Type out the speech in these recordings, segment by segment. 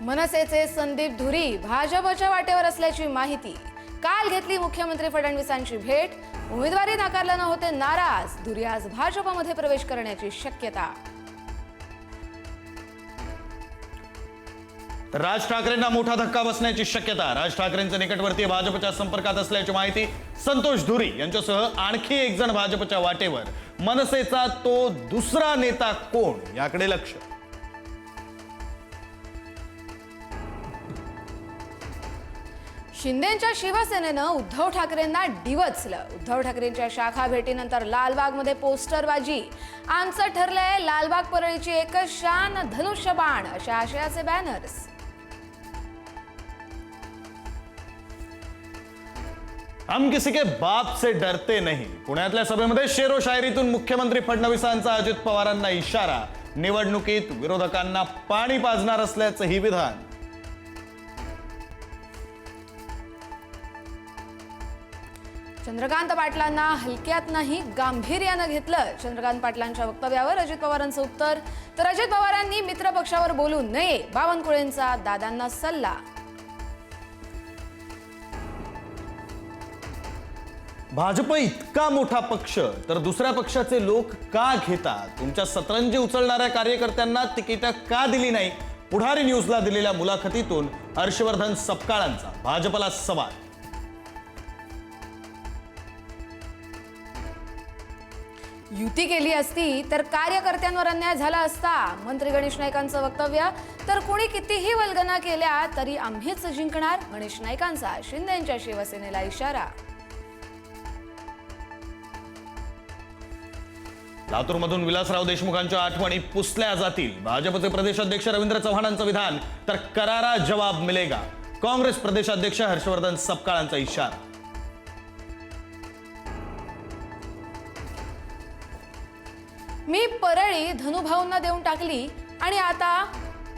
मनसेचे संदीप धुरी भाजपच्या वाटेवर असल्याची माहिती। काल घेतली मुख्यमंत्री फडणवीसांची भेट। उमेदवारी नाकारल्याने होते नाराज। धुरी आज भाजपमध्ये प्रवेश करण्याची शक्यता। राज ठाकरेंना मोठा धक्का बसण्याची शक्यता। राज ठाकरेंचे निकटवर्तीय भाजपच्या संपर्कात असल्याची माहिती। संतोष धुरी यांच्यासह आणखी एक जण भाजपच्या वाटेवर। मनसेचा तो दुसरा नेता कोण याकडे लक्ष। शिंदेच्या शिवसेनेनं उद्धव ठाकरेंना डिवचलं। उद्धव ठाकरेंच्या शाखा भेटीनंतर लालबागमध्ये पोस्टरबाजी। आमचं ठरलंय लालबाग परळीची एकच शान धनुष्यबाण अशा आशयाचे बॅनर्स। हम किसी के बाप से डरते नहीं। पुण्यातल्या सभेमध्ये शेरो शायरीतून मुख्यमंत्री फडणवीसांचा अजित पवारांना इशारा। निवडणुकीत विरोधकांना पाणी पाजणार असल्याचं ही विधान। चंद्रकांत पाटलांना हलक्यात नाही गांभीर्यानं घेतलं। चंद्रकांत पाटलांच्या वक्तव्यावर अजित पवारांचं उत्तर। तर अजित पवारांनी मित्र पक्षावर बोलू नये। बावनकुळेंचा दादांना सल्ला। भाजप इतका मोठा पक्ष तर दुसऱ्या पक्षाचे लोक का घेतात? तुमच्या सतरंजी उचलणाऱ्या कार्यकर्त्यांना तिकीट का दिली नाही? पुढारी न्यूजला दिलेल्या मुलाखतीतून हर्षवर्धन सपकाळांचा भाजपला सवाल। युती केली असती तर कार्यकर्त्यांवर अन्याय झाला असता। मंत्री गणेश नाईकांचं वक्तव्य। तर कोणी कितीही वल्गना केल्या तरी आम्हीच जिंकणार। गणेश नाईकांचा शिंदेच्या शिवसेनेला इशारा। लातूरमधून विलासराव देशमुखांच्या आठवणी पुसल्या जातील। भाजपचे प्रदेशाध्यक्ष रवींद्र चव्हाणांचं विधान। तर करारा जवाब मिलेगा। काँग्रेस प्रदेशाध्यक्ष हर्षवर्धन सपकाळांचा इशारा। मी परळी धनुभाऊंना देऊन टाकली आणि आता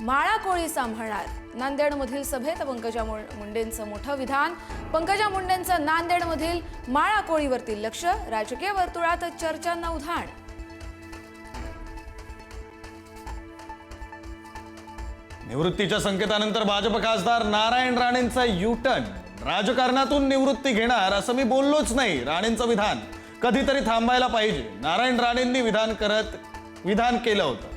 माळा कोळी सांभाळणार। नांदेडमधील सभेत पंकजा मुंडेंचं मोठं विधान। पंकजा मुंडेंचं नांदेडमधील माळा कोळीवरती लक्ष। राजकीय वर्तुळात चर्चांना उधाण। निवृत्तीच्या संकेतानंतर भाजप खासदार नारायण राणेंचा युटर्न। राजकारणातून निवृत्ती घेणार असं मी बोललोच नाही। राणेंचं विधान। कधीतरी थांबायला पाहिजे। नारायण राणेंनी विधान केलं होतं।